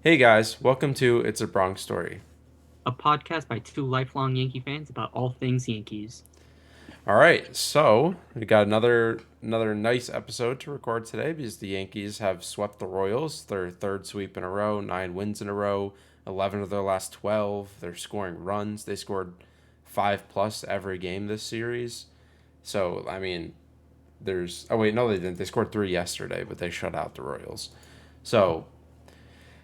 Hey guys, welcome to It's a Bronx Story. A podcast by two lifelong Yankee fans about all things Yankees. All right, so we got another nice episode to record today because the Yankees have swept the Royals, their third sweep in a row, 9 wins in a row, 11 of their last 12. They're scoring runs. They scored 5 plus every game this series. So I mean, there's oh wait, no they didn't. They scored three yesterday, but they shut out the Royals. So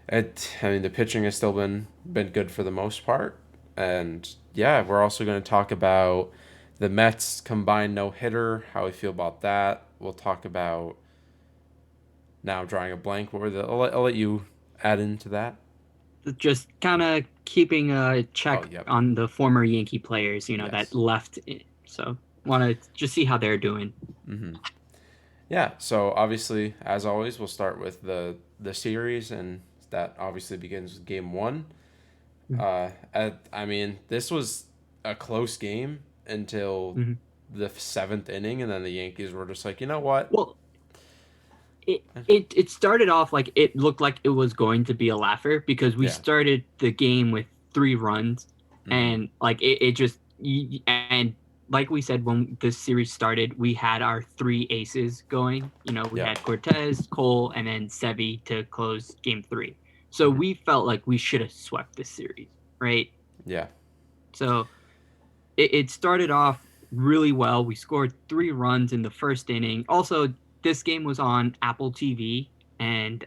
I mean, the pitching has still been good for the most part, and yeah, we're also going to talk about the Mets combined no hitter. How we feel about that. We'll talk about now. I'm drawing a blank. What were the? I'll let you add into that. Just kind of keeping a Oh, check yep, on the former Yankee players, that yes, left. So want to just see how they're doing. yeah. So obviously, as always, we'll start with the series, and that obviously begins with Game One. I mean, this was a close game until Mm-hmm. the seventh inning, and then the Yankees were just like, you know what? Well, it started off like it looked like it was going to be a laugher because we Yeah. started the game with 3 runs, Mm-hmm. and like it just and like we said when this series started, we had our three aces going. We Yeah. had Cortez, Cole, and then Sevy to close game 3. So Mm-hmm. we felt like we should have swept this series, right? Yeah. So it started off really well. We scored 3 runs in the first inning. Also, this game was on Apple TV, and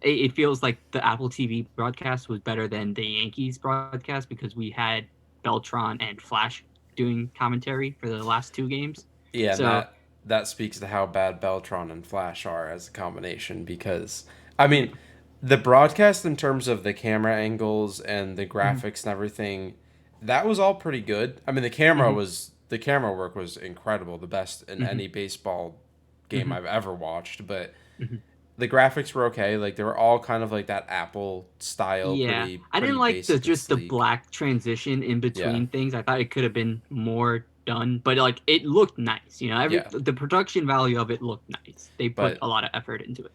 it feels like the Apple TV broadcast was better than the Yankees broadcast because we had Beltron and Flash doing commentary for the last 2 games. Yeah, and So, that speaks to how bad Beltron and Flash are as a combination because I mean, the broadcast in terms of the camera angles and the mhm, graphics and everything, that was all pretty good. I mean, mhm, the camera work was incredible, the best in mhm, any baseball game mhm, I've ever watched, but mhm. the graphics were okay. Like they were all kind of like that Apple style, Yeah, I didn't pretty like the basic and just the sleek. black transition in Yeah. between things. I thought it could have been more done, but like it looked nice. Every Yeah. the production value of it looked nice. They put But a lot of effort into it.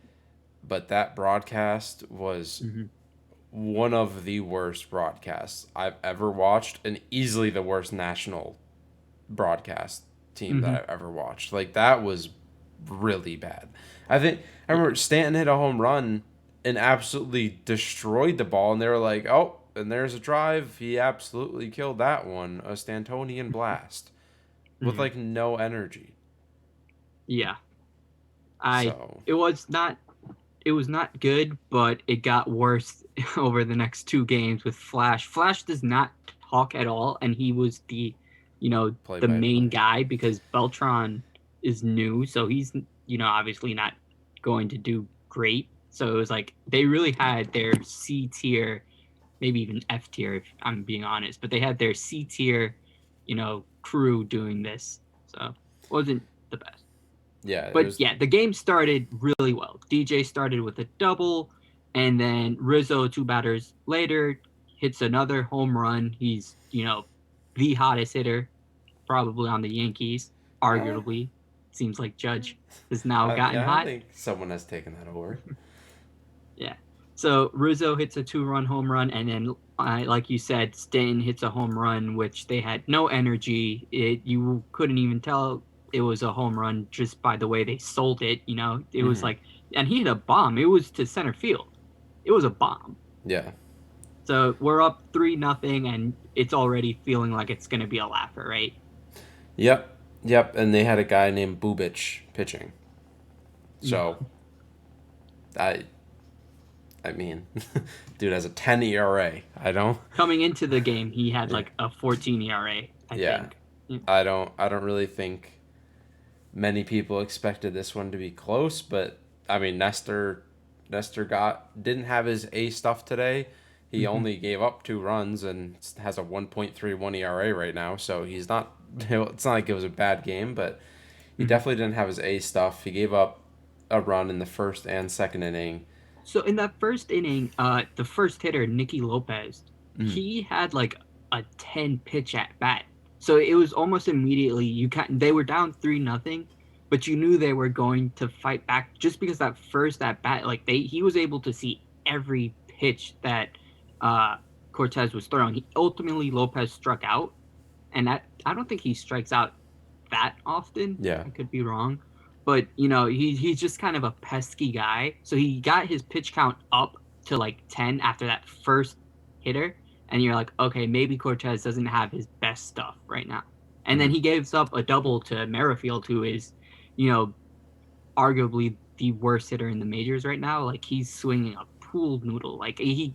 that broadcast was Hmm. one of the worst broadcasts I've ever watched and easily the worst national broadcast team that Hmm. I've ever watched. Like that was really bad. I remember Stanton hit a home run and absolutely destroyed the ball and they were like, "Oh, and there's a drive. He absolutely killed that one. A Stantonian blast with Hmm. like no energy." Yeah, I So, it was not good, but it got worse over the next 2 games with Flash. Flash does not talk at all, and he was play the by main play. guy because Beltron is new, so he's obviously not going to do great. So it was like they really had their C tier, maybe even F tier if I'm being honest, but they had their C tier, crew doing this. So it wasn't the best. Yeah, it But was yeah, the game started really well. DJ started with a double, and then Rizzo, 2 batters later, hits another home run. He's, the hottest hitter probably on the Yankees, uh, arguably. Seems like Judge has now gotten yeah, I hot. think someone has taken that over. Yeah. So Rizzo hits a 2-run home run, and then, like you said, Stanton hits a home run, which they had no energy. You couldn't even tell it was a home run just by the way they sold it. It was Hmm. like, and he hit a bomb. It was to center field. It was a bomb. Yeah. So we're up 3-0, and it's already feeling like it's going to be a laugher, right? Yep. Yep. And they had a guy named Bubich pitching. Yeah. So I I mean, dude has a 10 ERA. I don't. Coming into the game, he had Yeah. like a 14 ERA, I Yeah. think. Yeah. I don't really think many people expected this one to be close, but I mean Nestor got didn't have his A stuff today. He Mm-hmm. only gave up 2 runs and has a 1.31 ERA right now, so he's not it's not like it was a bad game, but he Mm-hmm. definitely didn't have his A stuff. He gave up a run in the first and second inning. So in that first inning, the first hitter, Nicky Lopez, Mm. he had like a 10 pitch at bat. So it was almost immediately they were down 3-0, but you knew they were going to fight back just because that first at bat, like he was able to see every pitch that uh, Cortez was throwing. Ultimately, Lopez struck out, and that I don't think he strikes out that often. Yeah. I could be wrong, but he's just kind of a pesky guy. So he got his pitch count up to like 10 after that first hitter, and you're like, okay, maybe Cortez doesn't have his best stuff right now. And then Mm-hmm. he gives up a double to Merrifield, who is, you know, arguably the worst hitter in the majors right now. Like he's swinging a pool noodle. Like he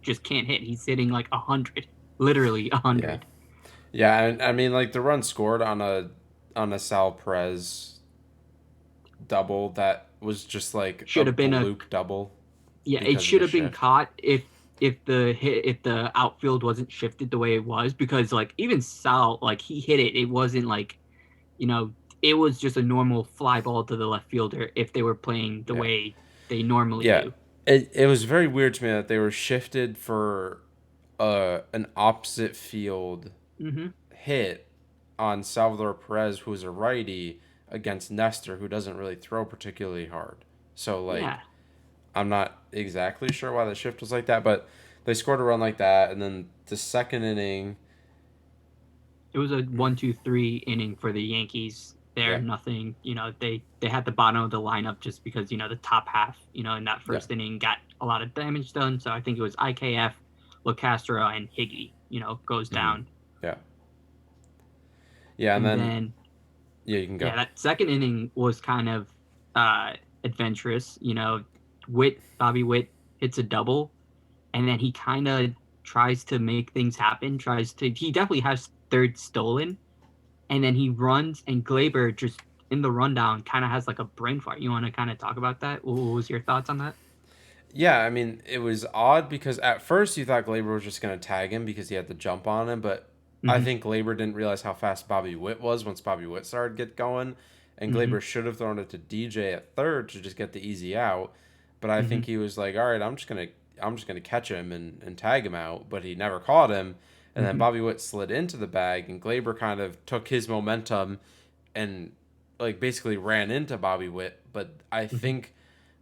just can't hit. He's hitting like 100, literally a Yeah. 100. Yeah, and I mean, like the run scored on a Sal Perez double that was just like a Should have been a fluke double Yeah, it because of should the have been shift. caught if the outfield wasn't shifted the way it was, because like even Sal, like he hit it, it wasn't like, you know it was just a normal fly ball to the left fielder if they were playing the Yeah. way they normally Yeah. do. It was very weird to me that they were shifted for an opposite field Hmm. hit on Salvador Perez, who's a righty, against Nestor, who doesn't really throw particularly hard. So like Yeah, I'm not exactly sure why the shift was like that, but they scored a run like that, and then the second inning, it was a 1-2-3 inning for the Yankees. There, yeah, nothing. They had the bottom of the lineup just because the top half, in that yeah, first inning got a lot of damage done. So I think it was IKF, LeCastro, and Higgy. Goes mm-hmm. down. Yeah, yeah, and And then then, yeah, you can go. yeah, that second inning was kind of uh, adventurous. Bobby Witt hits a double, and then he kind of tries to make things happen. He definitely has third stolen, and then he runs, and Glaber just in the rundown kind of has like a brain fart. You want to kind of talk about that? What was your thoughts on that? Yeah, I mean, it was odd because at first you thought Glaber was just going to tag him because he had the jump on him, but I Hmm. think Glaber didn't realize how fast Bobby Witt was once Bobby Witt started get going, and Hmm. Glaber should have thrown it to DJ at third to just get the easy out, but I Hmm. think he was like, all right, I'm just gonna catch him and tag him out, but he never caught him, and then Hmm. Bobby Witt slid into the bag, and Glaber kind of took his momentum and like basically ran into Bobby Witt, but I Hmm. think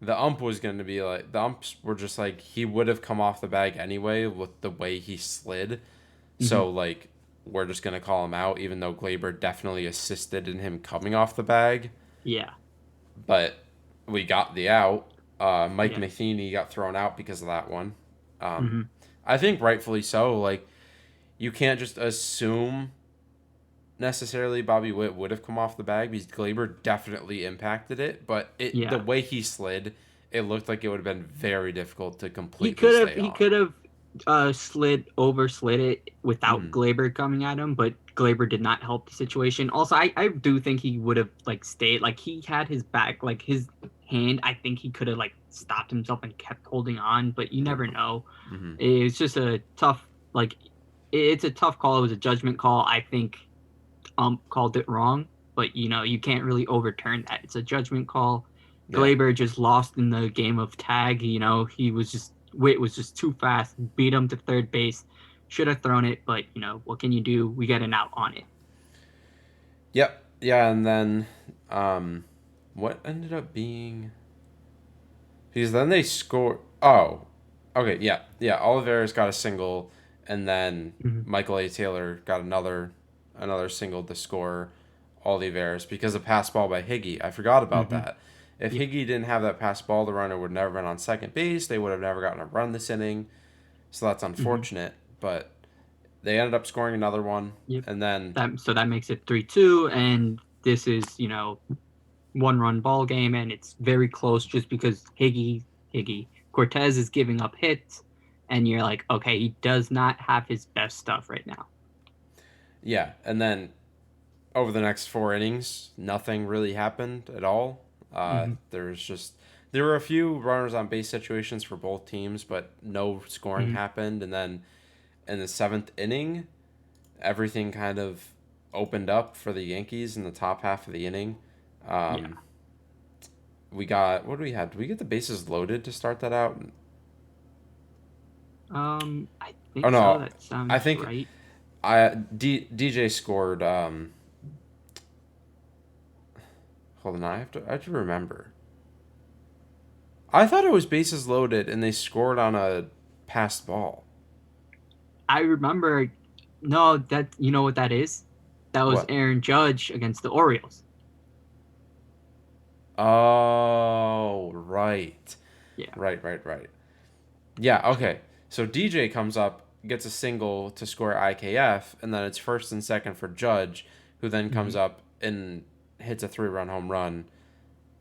the ump was going to be like the umps were just like he would have come off the bag anyway with the way he slid. Hmm. So like we're just going to call him out even though Glaber definitely assisted in him coming off the bag, Yeah. but we got the out. Mike Yeah. Matheny got thrown out because of that one. Um, Hmm. I think rightfully so. Like you can't just assume necessarily Bobby Witt would have come off the bag because Glaber definitely impacted it, but the Yeah. way he slid, it looked like it would have been very difficult to He completely could have stay he off. could have slid it without Mm-hmm. Glaber coming at him, but Glaber did not help the situation. Also, I do think he would have like stayed, like he had his back, like his hand. I think he could have like stopped himself and kept holding on, but you never know. Mm-hmm. It's just a tough, like it's a tough call. It was a judgment call. I think called it wrong, but you can't really overturn that. It's a judgment call. Yeah. Glaber just lost in the game of tag. He was just Witt was just too fast, beat him to third base. Should have thrown it, but what can you do? We got an out on it. Yep. Yeah, and then what ended up being because then they scored. Oh, okay. Yeah, yeah. Oliveira's got a single, and then Mm-hmm. Michael A. Taylor got another single to score Oliveira's because of pass ball by Higgy. I forgot about Mm-hmm. that. If Yeah. Higgy didn't have that pass ball, the runner would never been on second base. They would have never gotten a run this inning. So that's Mm-hmm. unfortunate. But they ended up scoring another one, Yep. and then That makes it 3-2, and this is one run ball game, and it's very close just because Higgy Cortez is giving up hits, and you're like, okay, he does not have his best stuff right now. yeah, and then over the next four innings, nothing really happened at all. Mm-hmm. There were a few runners on base situations for both teams, but no scoring Mm-hmm. happened. And then in the seventh inning, everything kind of opened up for the Yankees in the top half of the inning. Yeah. Um, we got what do we have? Did we get the bases loaded to start that out? I Oh think so. no, That I sounds think right. DJ scored. Hold on, I have to remember. I thought it was bases loaded and they scored on a passed ball. I remember, no, that you know what that is? That was What? Aaron Judge against the Orioles. Oh, right. Yeah. Right. Yeah, okay. So DJ comes up, gets a single to score IKF, and then it's first and second for Judge, who then Mm-hmm. comes up and hits a 3-run home run,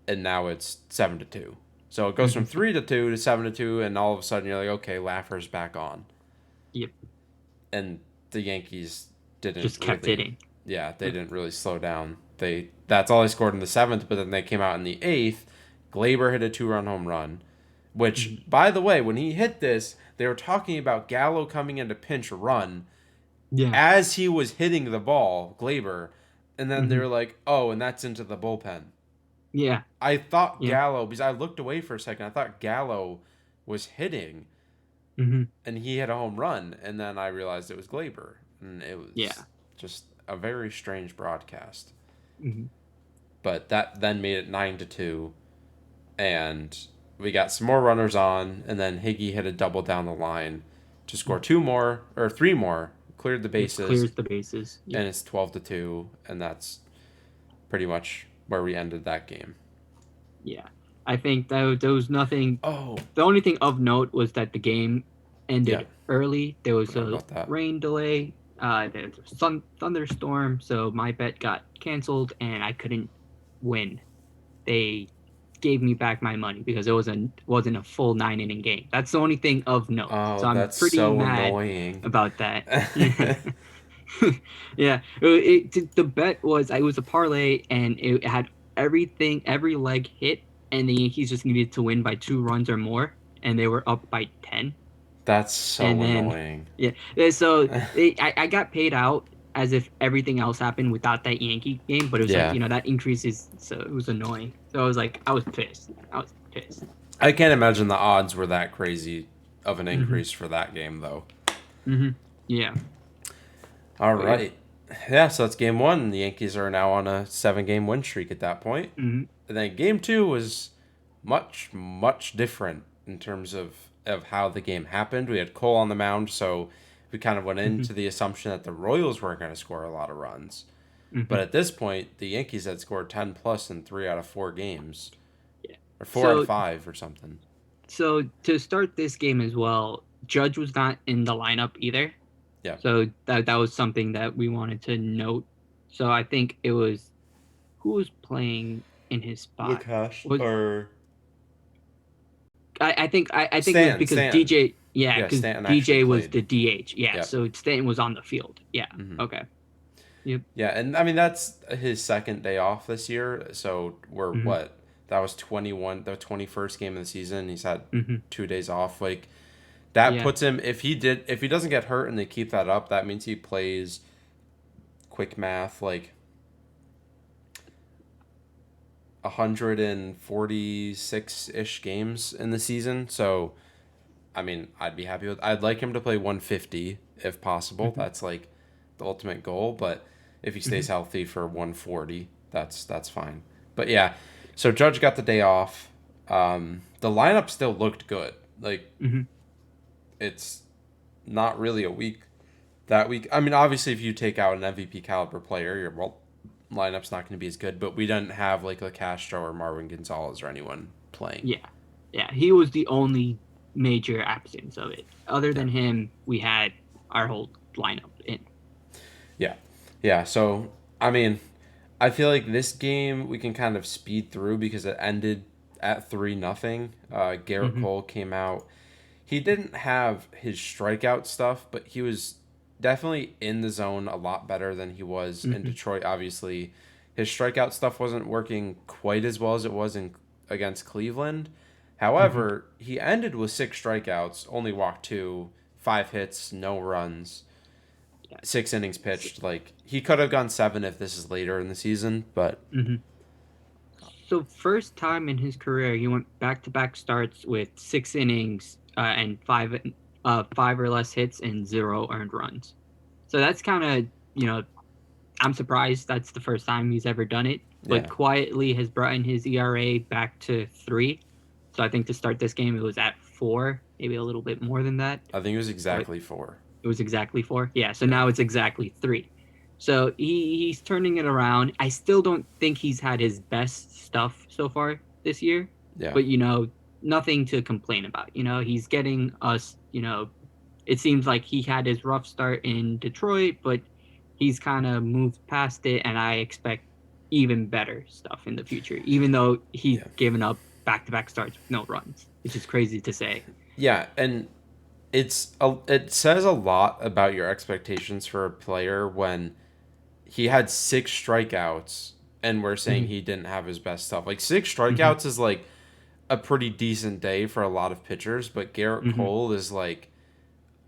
and now it's 7-2. So it goes from Mm-hmm. 3-2 to 7-2, and all of a sudden you're like, okay, Laffer's back on. Yep. And the Yankees didn't Just kept really, hitting. yeah, they Yep. didn't really slow down. That's all they scored in the seventh, but then they came out in the eighth. Glaber hit a 2-run home run, which, Mm-hmm. by the way, when he hit this, they were talking about Gallo coming in to pinch run Yeah. as he was hitting the ball, Glaber, and then they Mm-hmm. were like, oh, and that's into the bullpen. Yeah. I thought Yeah. Gallo, because I looked away for a second, I thought Gallo was hitting, Mm-hmm. and he hit a home run, and then I realized it was Glaber, and it was Yeah. just a very strange broadcast. Mm-hmm. But that then made it 9-2, and we got some more runners on, and then Higgy hit a double down the line to score two more or three more, cleared the It bases, clears the bases. Yep. and it's 12-2, and that's pretty much where we ended that game. Yeah. I think that there was nothing. Oh, The only thing of note was that the game yeah, ended early. There was forgot a about that. rain delay. There was a thunderstorm, so my bet got canceled and I couldn't win. They gave me back my money because it wasn't a full 9 inning game. That's the only thing of note. Oh, So I'm that's pretty so mad annoying. about that. Yeah, the bet was I was a parlay and it had everything, every leg hit, and the Yankees just needed to win by 2 runs or more, and they were up by 10. That's And so then, annoying. yeah, so I got paid out as if everything else happened without that Yankee game, but it was like Yeah. that increase is so it was annoying. So I was like, I was pissed. I was pissed. I can't imagine the odds were that crazy of an Hmm. increase for that game, though. Hmm. Yeah. All But yeah. right. Yeah, so that's game one. The Yankees are now on a 7-game win streak at that point. Hmm. And then game two was much different in terms of how the game happened. We had Cole on the mound, so we kind of went Hmm. into the assumption that the Royals weren't going to score a lot of runs. But Hmm. at this point, the Yankees had scored 10 plus in 3 out of 4 games, Yeah. or 4 out of 5 or something. So to start this game as well, Judge was not in the lineup either. Yeah. So that was something that we wanted to note. So I think it was who was playing in his spot. Lukash Was or I think it was Stanton. because Stanton. DJ, yeah, Yeah, because Stanton actually DJ was played. the DH. Yeah, Yep. so Stanton was on the field. Yeah. Hmm. Okay. Yep. Yeah, and I mean that's his second day off this year. So we're Hmm. what? That was 21, the 21st game of the season. He's had Hmm. 2 days off. Like that Yeah. puts him if he doesn't get hurt and they keep that up, that means he plays quick math like 146-ish games in the season. So I mean, I'd be happy with. I'd like him to play 150 if possible. Hmm. That's like the ultimate goal. But if he Hmm. stays healthy for 140, that's fine. But yeah, so Judge got the day off. The lineup still looked good. Like Hmm. it's not really a week that week. I mean, obviously, if you take out an MVP caliber player, your lineup's not going to be as good. But we didn't have like a Castro or Marwin Gonzalez or anyone playing. Yeah. Yeah. He was the only major absence of it. Other Yeah. than him, we had our whole lineup in. Yeah. Yeah. So, I mean, I feel like this game we can kind of speed through because it ended at 3-0. Garrett Hmm. Cole came out. He didn't have his strikeout stuff, but he was definitely in the zone a lot better than he was in Hmm. Detroit. Obviously, his strikeout stuff wasn't working quite as well as it was in against Cleveland. Hmm. However, he ended with 6 strikeouts, only walked 2, 5 hits, no runs, Yeah. 6 innings pitched. Like he could have gone 7 if this is later in the season, but Hmm. So first time in his career, he went back to back starts with 6 innings and five or less hits and 0 earned runs. So that's kind of I'm surprised that's the first time he's ever done it. But yeah, quietly has brought in his ERA back to 3. So I think to start this game, it was at 4, maybe a little bit more than that. I think it was But exactly 4. it was exactly 4. Yeah. So Yeah. now it's exactly 3. So he's turning it around. I still don't think he's had his best stuff so far this year, Yeah. but nothing to complain about. He's getting us. It seems like he had his rough start in Detroit, but he's kind of moved past it, and I expect even better stuff in the future. Even though he's Yeah. given up back-to-back starts with no runs, which is crazy to say. Yeah, and it says a lot about your expectations for a player when he had 6 strikeouts and we're saying Mm-hmm. he didn't have his best stuff. Like 6 Mm-hmm. strikeouts is like a pretty decent day for a lot of pitchers, but Garrett Mm-hmm. Cole is like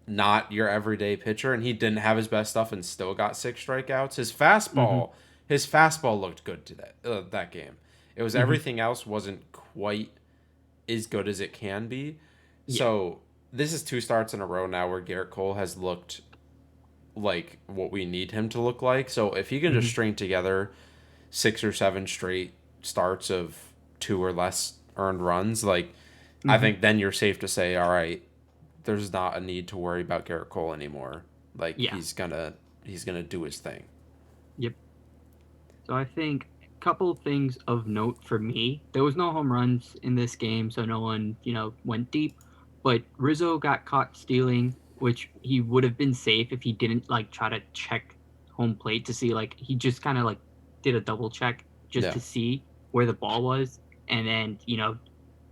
not your everyday pitcher, and he didn't have his best stuff and still got 6 strikeouts. Mm-hmm. His fastball looked good today. That game, it was Mm-hmm. everything else wasn't quite as good as it can be. Yeah. So this is 2 starts in a row now where Garrett Cole has looked like what we need him to look like. So if he can just Mm-hmm. string together 6 or 7 straight starts of 2 or less earned runs, like I Mm-hmm. think then you're safe to say, all right, there's not a need to worry about Garrett Cole anymore. Like Yeah. he's gonna do his thing. Yep. So I think a couple things of note for me. There was no home runs in this game, so no one, went deep. But Rizzo got caught stealing, which he would have been safe if he didn't like try to check home plate to see like he just kind of like did a double check just Yeah, to see where the ball was. And then,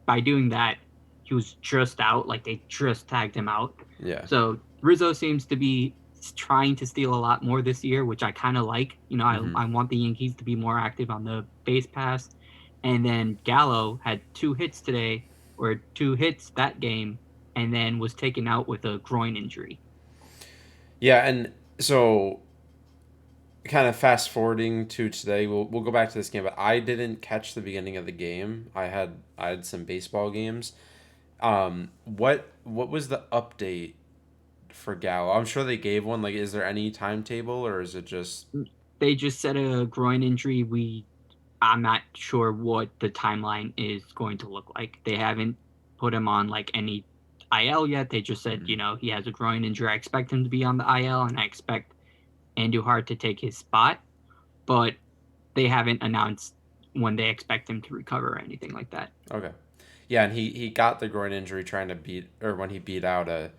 by doing that, he was just out, like they just tagged him out. yeah. So Rizzo seems to be trying to steal a lot more this year, which I kind of like. Mm-hmm. I want the Yankees to be more active on the base pass. And then Gallo had 2 hits today, or 2 hits that game, and then was taken out with a groin injury. Yeah, and so kind of fast forwarding to today, we'll go back to this game, but I didn't catch the beginning of the game. I had some baseball games. What was the update for Gallo? I'm sure they gave one. Like, is there any timetable or is it just They just said a groin injury. I'm not sure what the timeline is going to look like. They haven't put him on like any IL yet. They just said, mm, he has a groin injury. I expect him to be on the IL, and I expect Andujar to take his spot, but they haven't announced when they expect him to recover or anything like that. okay? Yeah, and he got the groin injury trying to beat or when he beat out a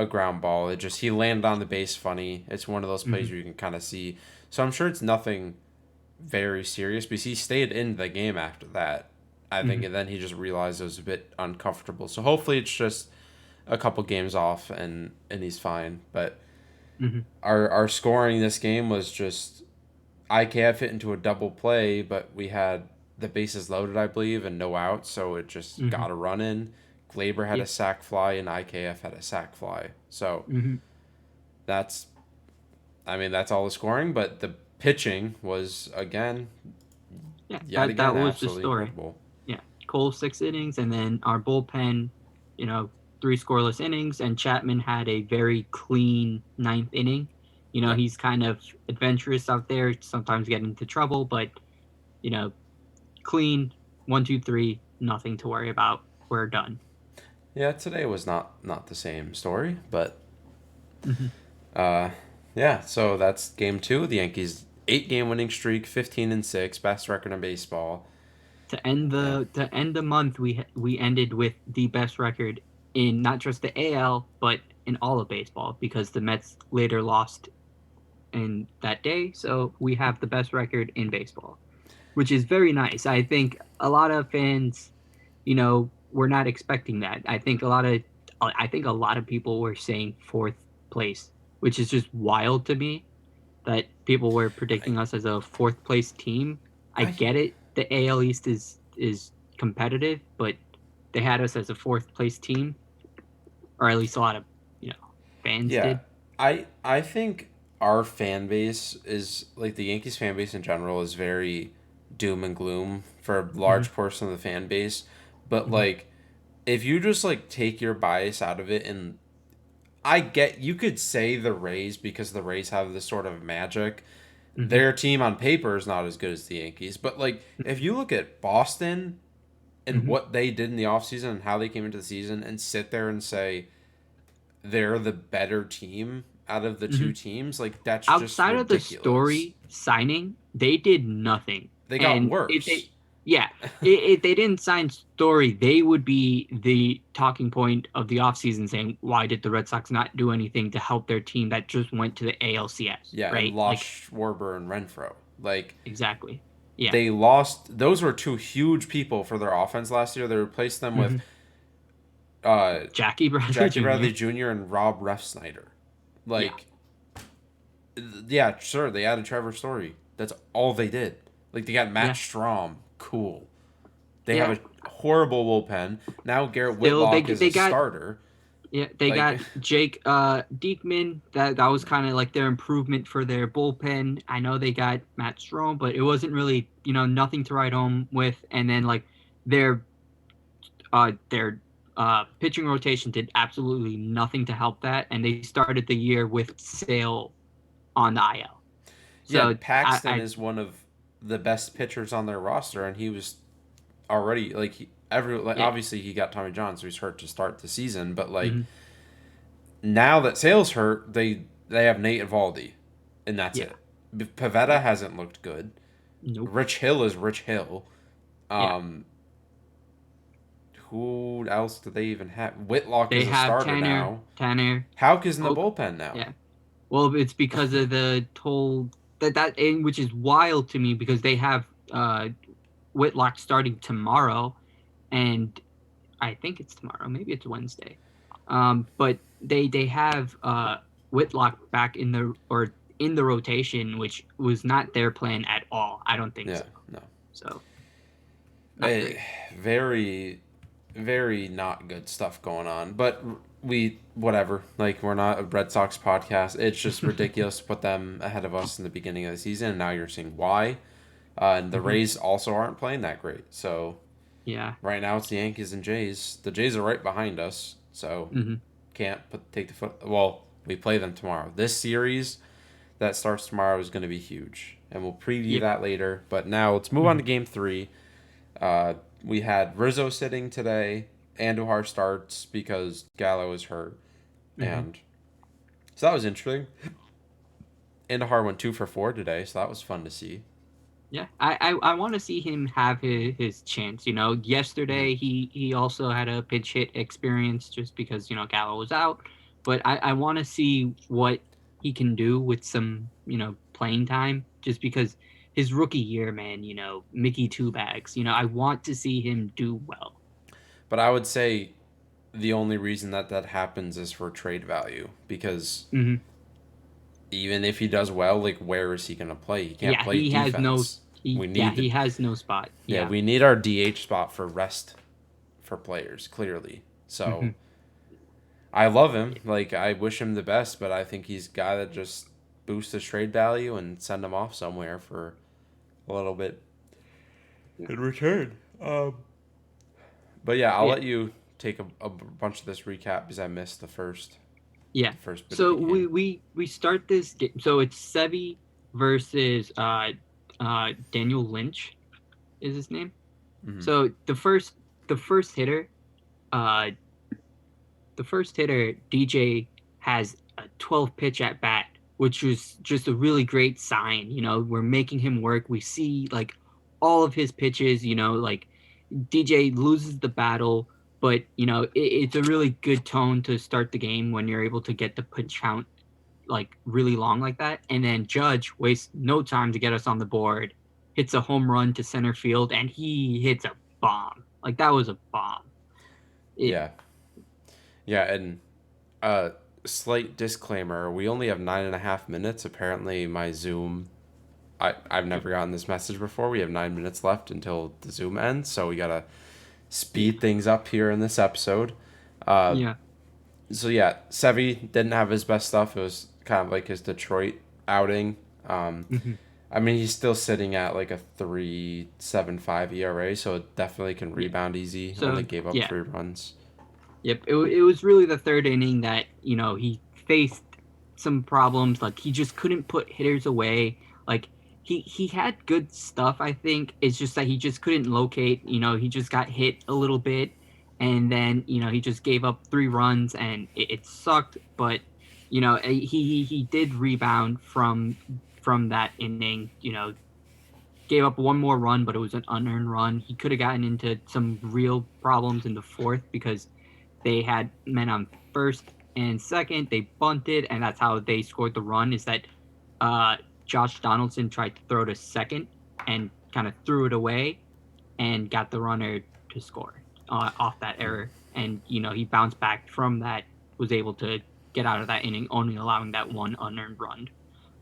ground ball. It just he landed on the base funny. It's one of those plays Mm-hmm. where you can kind of see. So I'm sure it's nothing very serious because he stayed in the game after that. I think, Mm-hmm. and then he just realized it was a bit uncomfortable. So hopefully it's just a couple games off and he's fine. But Mm-hmm. our scoring this game was just IKF hit into a double play, but we had the bases loaded, I believe, and no outs, so it just Mm-hmm. got a run in. Glaber had a Yeah. sac fly and IKF had a sac fly. So Mm-hmm. that's that's all the scoring, but the pitching was again Yeah. yet That again was the absolutely story. incredible. Yeah. Cole 6 innings, and then our bullpen, you know, 3 scoreless innings, and Chapman had a very clean ninth inning. Yeah. He's kind of adventurous out there, sometimes getting into trouble, but you know, clean 1, 2, 3, nothing to worry about. We're done. Yeah, today was not the same story, but Mm-hmm. uh yeah, so that's game 2. The Yankees 8-game winning streak, 15-6, best record in baseball. Yeah. To end the month, we ended with the best record in not just the AL but in all of baseball because the Mets later lost in that day, so we have the best record in baseball, which is very nice. I think a lot of fans, were not expecting that. I think a lot of people were saying fourth place, which is just wild to me that people were I predicting us as a fourth place team. I I get it. The AL East is competitive, but they had us as a fourth place team, or at least a lot of fans Yeah, did. I think our fan base is like the Yankees fan base in general is very doom and gloom for a Mm-hmm. large portion of the fan base. But Mm-hmm. like if you just like take your bias out of it and I get you could say the Rays because the Rays have this sort of magic. Mm-hmm. Their team on paper is not as good as the Yankees, but like if you look at Boston, and what they did in the offseason and how they came into the season and sit there and say they're the better team out of the two teams, like that's just Outside of the ridiculous. Story signing, they did nothing. They got And if worse. they, yeah, if they didn't sign Story, they would be the talking point of the offseason saying, why did the Red Sox not do anything to help their team that just went to the ALCS, Yeah, and right? lost Like, Schwarber and Renfro. Like exactly. Yeah. they lost those were two huge people for their offense last year. They replaced them with hmm uh Jackie Bradley Jackie Jr. Bradley Jr. and Rob Refsnyder. Yeah. Like yeah, sure, they added Trevor Story. That's all they did. Like they got Matt Yeah. Strom. Cool. They have Yeah. a horrible bullpen. Now Garrett Still, Whitlock is they a got starter. Yeah, they Like got Jake Diekman. That was kind of like their improvement for their bullpen. I know they got Matt Strome, but it wasn't really, nothing to write home with. And then like their their pitching rotation did absolutely nothing to help that, and they started the year with Sale on the IL. yeah, So Paxton I is one of the best pitchers on their roster, and he was already like yeah. obviously he got Tommy John, so he's hurt to start the season. But like hmm now that Sale's hurt, they have Nate Evaldi, and that's Yeah. it. Pavetta hasn't looked good. Nope. Rich Hill is Rich Hill. Yeah. Um, who else do they even have? Whitlock They is a have starter now. Tanner. Hauk is in the Oh, bullpen now. yeah. Well, it's because of the toll and which is wild to me because they have Whitlock starting tomorrow, and I think it's tomorrow, maybe it's Wednesday. But they have Whitlock back in the rotation, which was not their plan at all. I don't think Yeah, so. no. So not Eh, great. very, very not good stuff going on. But we, whatever. Like, we're not a Red Sox podcast. It's just ridiculous to put them ahead of us in the beginning of the season. And now you're seeing why. And the hmm Rays also aren't playing that great. So Yeah. right now it's the Yankees and Jays. The Jays are right behind us. So hmm can't take the foot. Well, we play them tomorrow. This series that starts tomorrow is going to be huge. And we'll preview Yep. that later. But now let's move on to game three. Uh, we had Rizzo sitting today. Andujar starts because Gallo is hurt. hmm And so that was interesting. Andujar went 2 for 4 today, so that was fun to see. Yeah, I want to see him have his chance. Mm-hmm. Yesterday he also had a pitch hit experience just because Gallo was out, but I want to see what he can do with some playing time. Just because his rookie year, man, Mickey two bags. I want to see him do well. But I would say the only reason that happens is for trade value because hmm even if he does well, like where is he going to play? He can't Yeah, play he has no defense. We yeah, need the he has no spot. yeah, Yeah. we need our DH spot for rest for players clearly. So hmm I love him. Like I wish him the best, but I think he's got to just boost his trade value and send him off somewhere for a little bit in return. But yeah, I'll Yeah. let you take a bunch of this recap because I missed Yeah. the first bit of So the game. we start this game. So it's Sevy versus Daniel Lynch is his name. Mm-hmm. So the first hitter uh DJ has a 12 pitch at bat, which was just a really great sign. We're making him work. We see like all of his pitches. Like DJ loses the battle, but it's a really good tone to start the game when you're able to get the pitch count like really long like that. And then Judge wastes no time to get us on the board, hits a home run to center field, and he hits a bomb. Like that was a bomb. It Yeah, yeah, and uh, slight disclaimer: we only have 9.5 minutes. Apparently, my Zoom. I've never gotten this message before. We have 9 minutes left until the Zoom ends, so we gotta speed things up here in this episode. Uh, yeah. so yeah, Sevy didn't have his best stuff. It was kind of like his Detroit outing. hmm I mean, he's still sitting at like a 3.75 ERA, so it definitely can Yeah. rebound easy. Only So gave up yeah. 3 runs. Yep. It was really the third inning that he faced some problems. Like he just couldn't put hitters away. Like he had good stuff. I think it's just that he just couldn't locate. He just got hit a little bit, and then he just gave up 3 runs, and it sucked. But he did rebound from that inning. Gave up one more run, but it was an unearned run. He could have gotten into some real problems in the fourth because they had men on first and second. They bunted, and that's how they scored the run. Is that uh, Josh Donaldson tried to throw to second and kind of threw it away and got the runner to score off that error. And he bounced back from that, was able to get out of that inning, only allowing that one unearned run.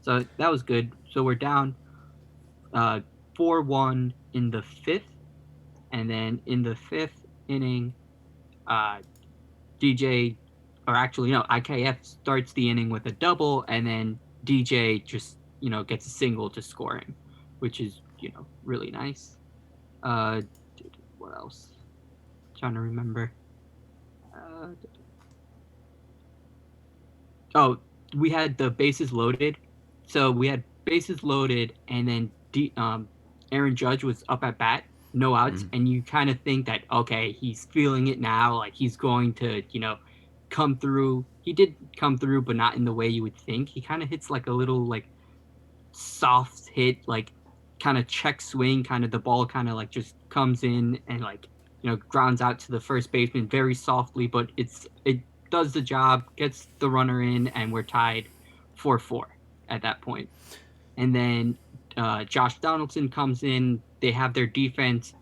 So that was good. So we're down uh, 4-1 in the fifth, and then in the fifth inning, uh, DJ, or actually no, IKF starts the inning with a double, and then DJ just gets a single to score him, which is really nice. Uh, what else? Trying to remember. Uh, oh, we had the bases loaded. So we had bases loaded, and then Aaron Judge was up at bat, no outs, Mm. and you kind of think that okay, he's feeling it now, like he's going to come through. He did come through, but not in the way you would think. He kind of hits like a little like soft hit, like kind of check swing, kind of the ball kind of like just comes in and like grounds out to the first baseman very softly, but it does the job, gets the runner in, and we're tied 4-4 at that point. And then Josh Donaldson comes in. They have their defense,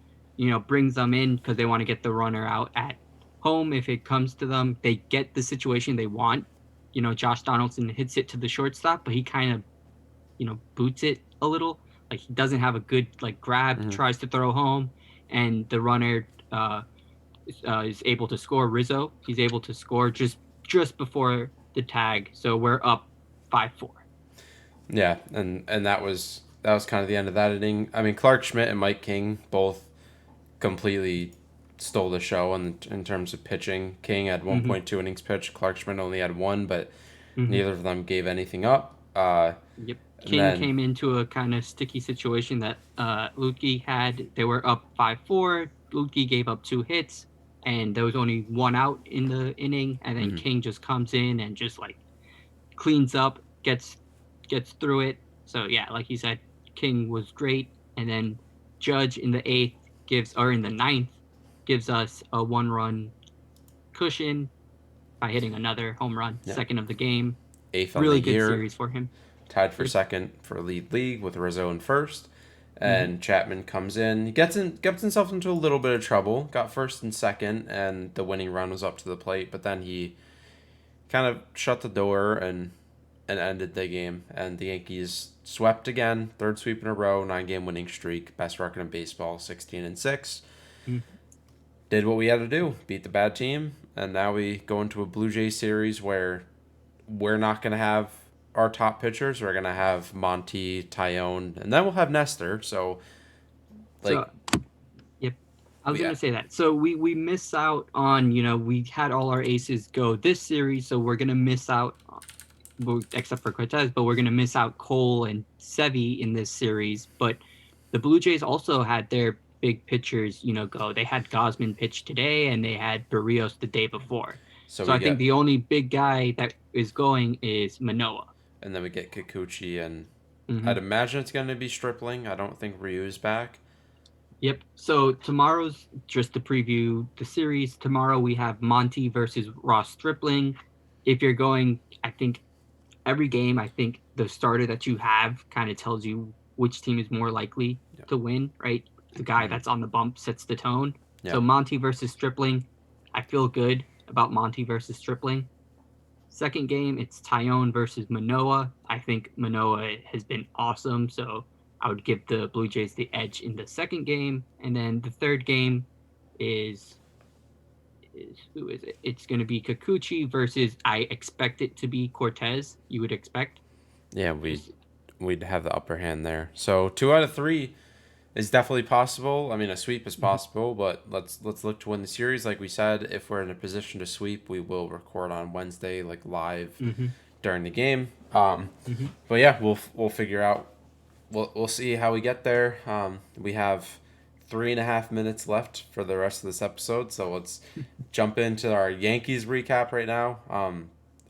brings them in because they want to get the runner out at home if it comes to them. They get the situation they want. Josh Donaldson hits it to the shortstop, but he kind of boots it a little. Like he doesn't have a good like grab, Mm-hmm. tries to throw home, and the runner is able to score. Rizzo, he's able to score just before the tag, so we're up 5-4. Yeah, and that was kind of the end of that inning. I mean, Clark Schmidt and Mike King both completely stole the show in terms of pitching. King had Mm-hmm. 1.2 innings pitched. Clark Schmidt only had one, but Mm-hmm. neither of them gave anything up. Yep. And King then came into a kind of sticky situation that Lutke had. They were up 5-4. Lutke gave up 2 hits, and there was only one out in the inning. And then mhm. King just comes in and just like cleans up, gets through it. So yeah, like you said, King was great. And then Judge in the eighth or in the ninth gives us a 1-run cushion by hitting another home run, Yeah, second of the game. eighth on the Really good year, series for him. tied for Yep. second for league with Rizzo in first. Mm-hmm. And Chapman comes in. He gets himself into a little bit of trouble. Got first and second, and the winning run was up to the plate. But then he kind of shut the door and ended the game. And the Yankees swept again, third sweep in a row, 9-game winning streak, best record in baseball, 16-6. Mm-hmm. Did what we had to do, beat the bad team, and now we go into a Blue Jays series where we're not going to have our top pitchers. We're going to have Monty, Tyone, and then we'll have Nestor. So, like, So yep. I was yeah, gonna say that. So we miss out on, we had all our aces go this series, so we're gonna miss out except for Cortez, but we're gonna miss out Cole and Sevy in this series. But the Blue Jays also had their big pitchers, go. They had Gosman pitch today and they had Barrios the day before. so So we I think get, the only big guy that is going is Manoa. and then we get Kikuchi, and Mm-hmm. I'd imagine it's going to be Stripling. I don't think Ryu's back. Yep. So tomorrow's just to preview the series. Tomorrow we have Monty versus Ross Stripling. If you're going, I think every game, I think the starter that you have kind of tells you which team is more likely Yeah. to win, right? The guy Mm-hmm. that's on the bump sets the tone. Yeah. So Monty versus Stripling, I feel good about Monty versus Stripling. Second game, it's Tyone versus Manoa. I think Manoa has been awesome, so I would give the Blue Jays the edge in the second game. And then the third game is who is it? It's going to be Kikuchi versus I expect it to be Cortez. You would expect. Yeah, Just we'd have the upper hand there. So 2 out of 3 is definitely possible. I mean, a sweep is mm-hmm. possible, but let's look to win the series. Like we said, if we're in a position to sweep, we will record on Wednesday, like live Mm-hmm. during the game. Mm-hmm. But yeah, we'll figure out we'll see how we get there. We have 3.5 minutes left for the rest of this episode, so let's jump into our Yankees recap right now.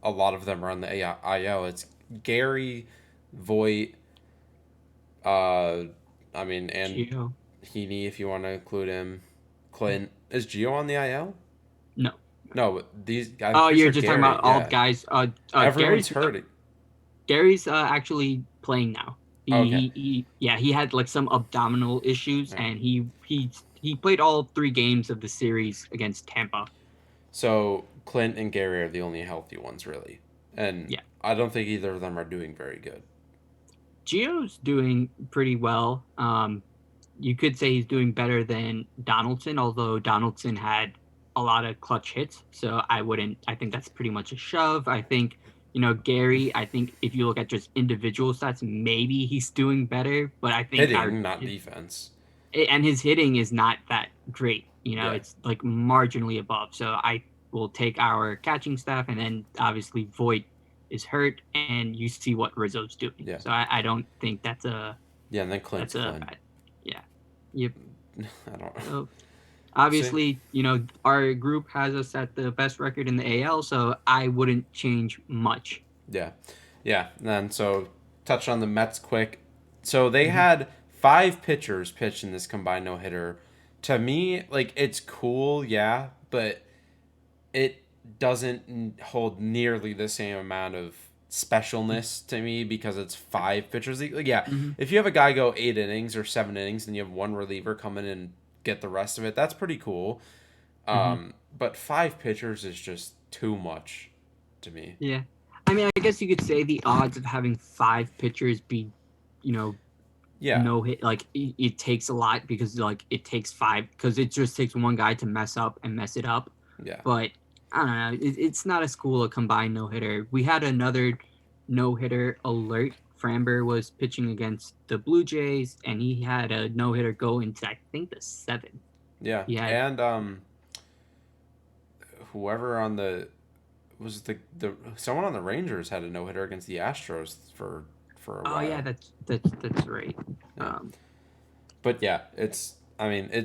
A lot of them are on the IL. It's Gary, Voit, uh, and Gio. Heaney if you want to include him. Clint is Gio on the IL? No. No, but I'm Oh, pretty you're sure just talking Gary. about all Yeah, guys. everyone's hurt. Gary's actually playing now. Okay. Yeah, he had like some abdominal issues, Right. and he played all 3 games of the series against Tampa. So Clint and Gary are the only healthy ones, really, and Yeah, I don't think either of them are doing very good. Gio's doing pretty well. You could say he's doing better than Donaldson, although Donaldson had a lot of clutch hits. So I wouldn't. I think that's pretty much a shove. I think Gary. I think if you look at just individual stats, maybe he's doing better. But I think Hitting, not defense. and his hitting is not that great. Yeah, It's like marginally above. So I will take our catching staff, and then obviously Voigt is hurt, and you see what Rizzo's doing. yeah, So I don't think yeah. And then Clint's that's a Clint. bad. Yeah. Yep. I don't So see. obviously, our group has us at the best record in the AL, so I wouldn't change much. Yeah, yeah. And then so touch on the Mets quick. So they Hmm. had 5 pitchers pitch in this combined no hitter. To me, like it's cool, yeah, but it doesn't hold nearly the same amount of specialness to me because it's 5 pitchers. Like, yeah, Hmm. if you have a guy go 8 innings or 7 innings and you have one reliever come in and get the rest of it, that's pretty cool. Hmm. But 5 pitchers is just too much to me. Yeah. I mean, I guess you could say the odds of having 5 pitchers be, you know, Yeah, no hit, like it takes a lot because like it takes five because it just takes one guy to mess up and mess it up. yeah, But I don't know. It's not as cool a combined no hitter. We had another no hitter alert. Framber was pitching against the Blue Jays, and he had a no hitter go into I think the seventh. yeah. He had And whoever on the was the someone on the Rangers had a no hitter against the Astros for a oh yeah, while. that's right. Yeah. Um, But yeah, it's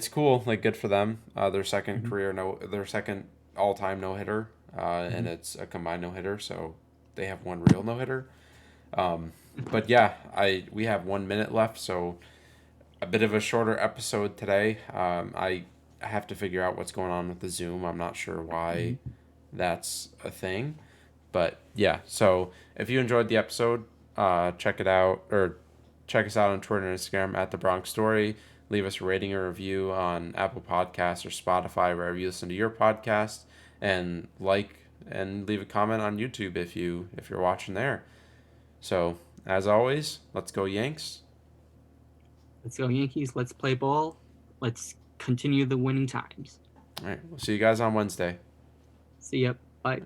cool. Like good for them. Their second mhm, career no, their second all time no hitter, and mhm. it's a combined no hitter. So they have one real no hitter. But yeah, I we have 1 minute left, so a bit of a shorter episode today. I have to figure out what's going on with the Zoom. I'm not sure why that's a thing, but yeah. So if you enjoyed the episode, check it out or check us out on Twitter and Instagram at the Bronx Story. Leave us a rating or review on Apple Podcasts or Spotify, wherever you listen to your podcast, and and leave a comment on YouTube if you're watching there. So as always, let's go Yanks. Let's go Yankees. Let's play ball. Let's continue the winning times. All right, we'll see you guys on Wednesday. See ya. Bye.